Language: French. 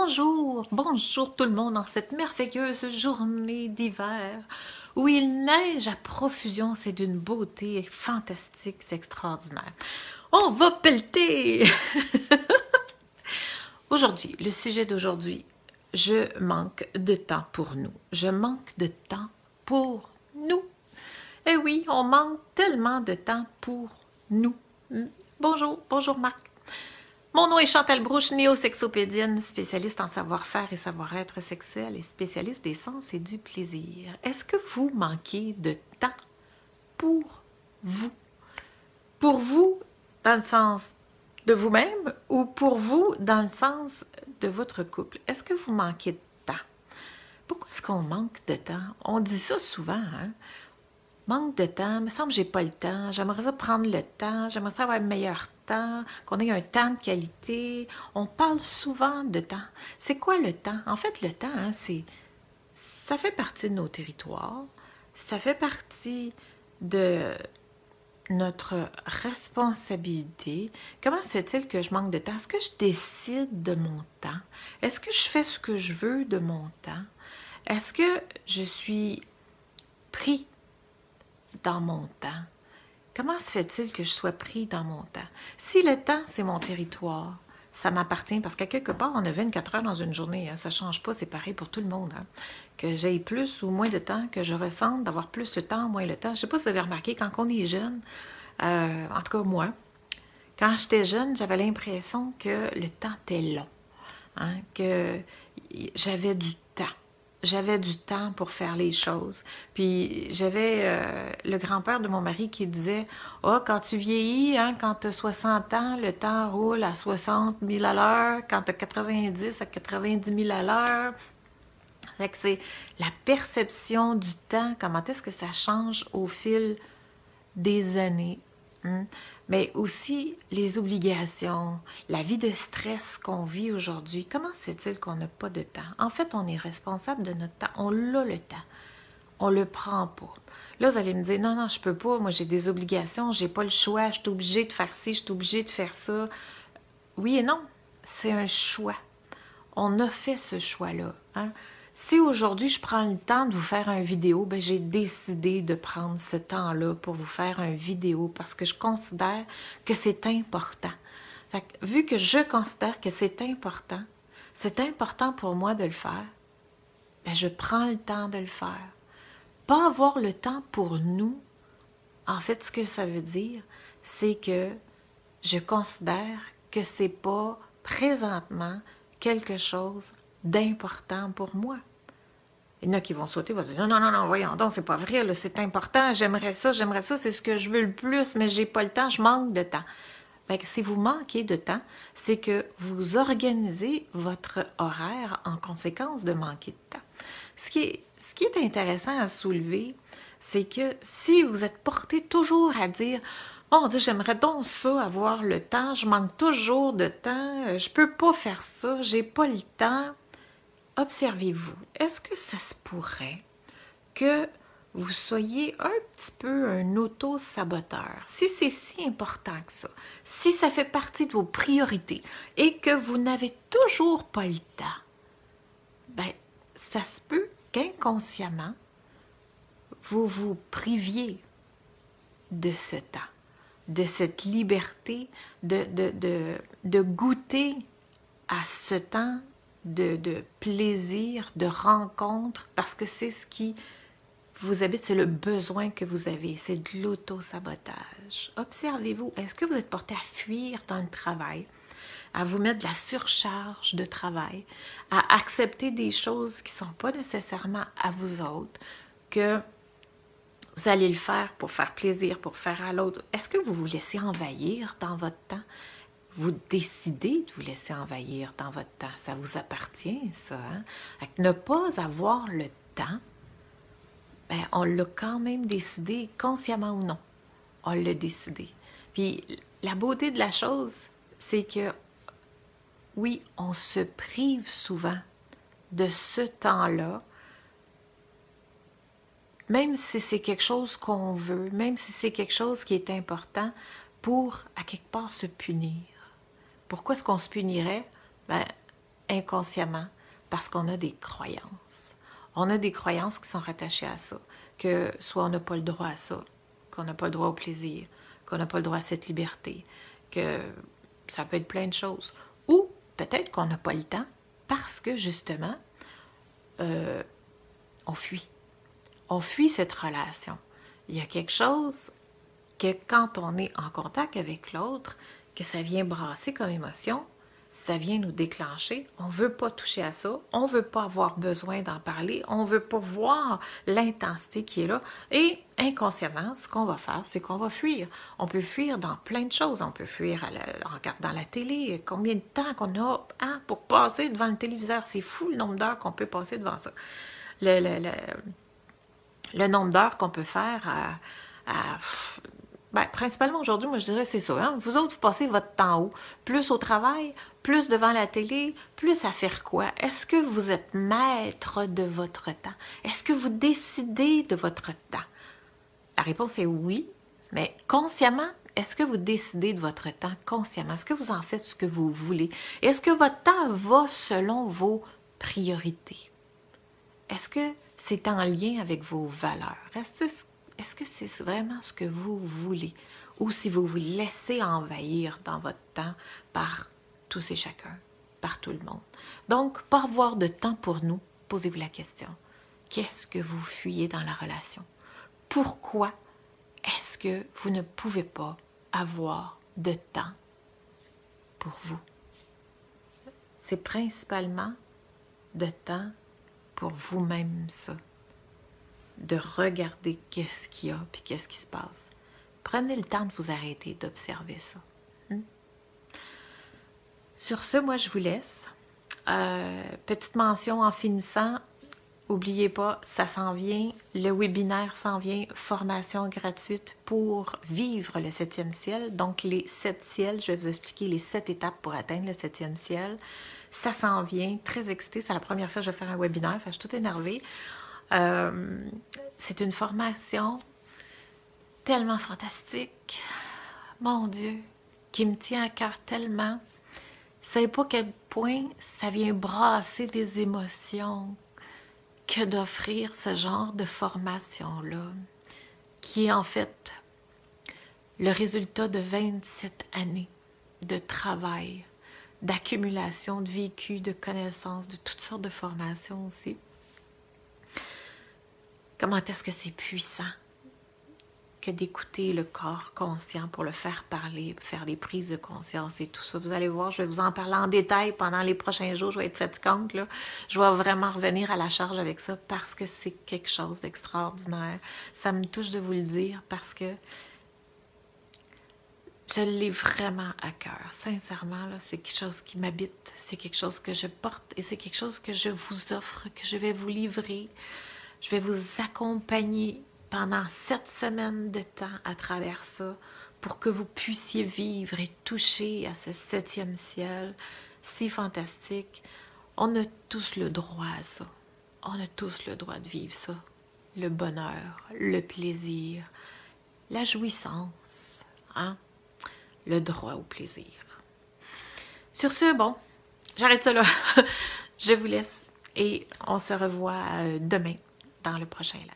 bonjour, bonjour tout le monde en cette merveilleuse journée d'hiver où il neige à profusion, c'est d'une beauté fantastique, c'est extraordinaire. On va pelleter! Aujourd'hui, le sujet d'aujourd'hui, je manque de temps pour nous. Je manque de temps pour nous. Eh oui, on manque tellement de temps pour nous. Bonjour, bonjour Marc. Mon nom est Chantal Brouche, néo-sexopédienne, spécialiste en savoir-faire et savoir-être sexuel et spécialiste des sens et du plaisir. Est-ce que vous manquez de temps pour vous? Pour vous, dans le sens de vous-même ou pour vous, dans le sens de votre couple? Est-ce que vous manquez de temps? Pourquoi est-ce qu'on manque de temps? On dit ça souvent, hein? Manque de temps, il me semble que j'ai pas le temps, j'aimerais ça prendre le temps, j'aimerais ça avoir un meilleur temps, qu'on ait un temps de qualité. On parle souvent de temps. C'est quoi le temps? En fait, le temps, hein, ça fait partie de nos territoires, ça fait partie de notre responsabilité. Comment se fait-il que je manque de temps? Est-ce que je décide de mon temps? Est-ce que je fais ce que je veux de mon temps? Est-ce que je suis pris dans mon temps? Comment se fait-il que je sois pris dans mon temps? Si le temps, c'est mon territoire, ça m'appartient, parce qu'à quelque part, on a 24 heures dans une journée, hein, ça ne change pas, c'est pareil pour tout le monde. Hein. Que j'aie plus ou moins de temps, que je ressente d'avoir plus de temps, moins le temps. Je ne sais pas si vous avez remarqué, quand on est jeune, en tout cas moi, quand j'étais jeune, j'avais l'impression que le temps était long, hein, que j'avais du temps. J'avais du temps pour faire les choses. Puis j'avais le grand-père de mon mari qui disait « Ah, quand tu vieillis, hein, quand tu as 60 ans, le temps roule à 60 000 à l'heure. Quand tu as 90 à 90 000 à l'heure. » Fait que c'est la perception du temps, comment est-ce que ça change au fil des années. Hein? Mais aussi les obligations, la vie de stress qu'on vit aujourd'hui. Comment se fait-il qu'on n'a pas de temps? En fait, on est responsable de notre temps. On l'a le temps. On le prend pas. Là, vous allez me dire, non, non, je peux pas. Moi, j'ai des obligations. J'ai pas le choix. Je suis obligée de faire ci. Je suis obligée de faire ça. Oui et non. C'est un choix. On a fait ce choix-là. Hein? Si aujourd'hui, je prends le temps de vous faire une vidéo, ben, j'ai décidé de prendre ce temps-là pour vous faire une vidéo parce que je considère que c'est important. Fait que, vu que je considère que c'est important pour moi de le faire, ben, je prends le temps de le faire. Pas avoir le temps pour nous, en fait, ce que ça veut dire, c'est que je considère que c'est pas présentement quelque chose d'important pour moi. Il y en a qui vont sauter, vont dire non, non, non, non, voyons donc, c'est pas vrai, c'est important, j'aimerais ça, c'est ce que je veux le plus, mais j'ai pas le temps, je manque de temps. Fait que si vous manquez de temps, c'est que vous organisez votre horaire en conséquence de manquer de temps. Ce qui est intéressant à soulever, c'est que si vous êtes porté toujours à dire mon Dieu, j'aimerais donc ça, avoir le temps, je manque toujours de temps, je peux pas faire ça, j'ai pas le temps. Observez-vous, est-ce que ça se pourrait que vous soyez un petit peu un auto-saboteur? Si c'est si important que ça, si ça fait partie de vos priorités et que vous n'avez toujours pas le temps, ben, ça se peut qu'inconsciemment, vous vous priviez de ce temps, de cette liberté, de goûter à ce temps de plaisir, de rencontre, parce que c'est ce qui vous habite, c'est le besoin que vous avez, c'est de l'auto-sabotage. Observez-vous, est-ce que vous êtes porté à fuir dans le travail, à vous mettre de la surcharge de travail, à accepter des choses qui ne sont pas nécessairement à vous autres, que vous allez le faire pour faire plaisir, pour faire à l'autre? Est-ce que vous vous laissez envahir dans votre temps? Vous décidez de vous laisser envahir dans votre temps. Ça vous appartient, ça. Hein? Ne pas avoir le temps, ben, on l'a quand même décidé, consciemment ou non. On l'a décidé. Puis la beauté de la chose, c'est que, oui, on se prive souvent de ce temps-là, même si c'est quelque chose qu'on veut, même si c'est quelque chose qui est important, pour, à quelque part, se punir. Pourquoi est-ce qu'on se punirait? Ben, inconsciemment parce qu'on a des croyances. On a des croyances qui sont rattachées à ça, que soit on n'a pas le droit à ça, qu'on n'a pas le droit au plaisir, qu'on n'a pas le droit à cette liberté, que ça peut être plein de choses. Ou peut-être qu'on n'a pas le temps parce que justement, on fuit. On fuit cette relation. Il y a quelque chose que quand on est en contact avec l'autre, que ça vient brasser comme émotion, ça vient nous déclencher. On ne veut pas toucher à ça, on ne veut pas avoir besoin d'en parler, on ne veut pas voir l'intensité qui est là. Et inconsciemment, ce qu'on va faire, c'est qu'on va fuir. On peut fuir dans plein de choses. On peut fuir en regardant la télé. Combien de temps qu'on a pour passer devant le téléviseur? C'est fou le nombre d'heures qu'on peut passer devant ça. Le nombre d'heures qu'on peut faire ben, principalement aujourd'hui, moi je dirais c'est ça. Hein? Vous autres, vous passez votre temps où? Plus au travail, plus devant la télé, plus à faire quoi? Est-ce que vous êtes maître de votre temps? Est-ce que vous décidez de votre temps? La réponse est oui, mais consciemment, est-ce que vous décidez de votre temps consciemment? Est-ce que vous en faites ce que vous voulez? Est-ce que votre temps va selon vos priorités? Est-ce que c'est en lien avec vos valeurs? Est-ce que c'est vraiment ce que vous voulez? Ou si vous vous laissez envahir dans votre temps par tous et chacun, par tout le monde. Donc, pas avoir de temps pour nous, posez-vous la question. Qu'est-ce que vous fuyez dans la relation? Pourquoi est-ce que vous ne pouvez pas avoir de temps pour vous? C'est principalement de temps pour vous-même, ça. De regarder qu'est-ce qu'il y a puis qu'est-ce qui se passe. Prenez le temps de vous arrêter, d'observer ça. Sur ce, moi, je vous laisse. Petite mention en finissant, n'oubliez pas, ça s'en vient, le webinaire s'en vient, formation gratuite pour vivre le 7e ciel. Donc, les 7 ciels, je vais vous expliquer les 7 étapes pour atteindre le 7e ciel. Ça s'en vient, très excitée, c'est la première fois que je vais faire un webinaire, je suis toute énervée. C'est une formation tellement fantastique, mon Dieu, qui me tient à cœur tellement. Vous ne savez pas à quel point ça vient brasser des émotions que d'offrir ce genre de formation-là, qui est en fait le résultat de 27 années de travail, d'accumulation de vécu, de connaissances, de toutes sortes de formations aussi. Comment est-ce que c'est puissant que d'écouter le corps conscient pour le faire parler, pour faire des prises de conscience et tout ça. Vous allez voir, je vais vous en parler en détail pendant les prochains jours. Je vais être fatigante, là. Je vais vraiment revenir à la charge avec ça parce que c'est quelque chose d'extraordinaire. Ça me touche de vous le dire parce que je l'ai vraiment à cœur. Sincèrement, là, c'est quelque chose qui m'habite. C'est quelque chose que je porte et c'est quelque chose que je vous offre, que je vais vous livrer. Je vais vous accompagner pendant 7 semaines de temps à travers ça pour que vous puissiez vivre et toucher à ce 7e ciel si fantastique. On a tous le droit à ça. On a tous le droit de vivre ça. Le bonheur, le plaisir, la jouissance, hein? Le droit au plaisir. Sur ce, bon, j'arrête ça là. Je vous laisse et on se revoit demain dans le prochain live.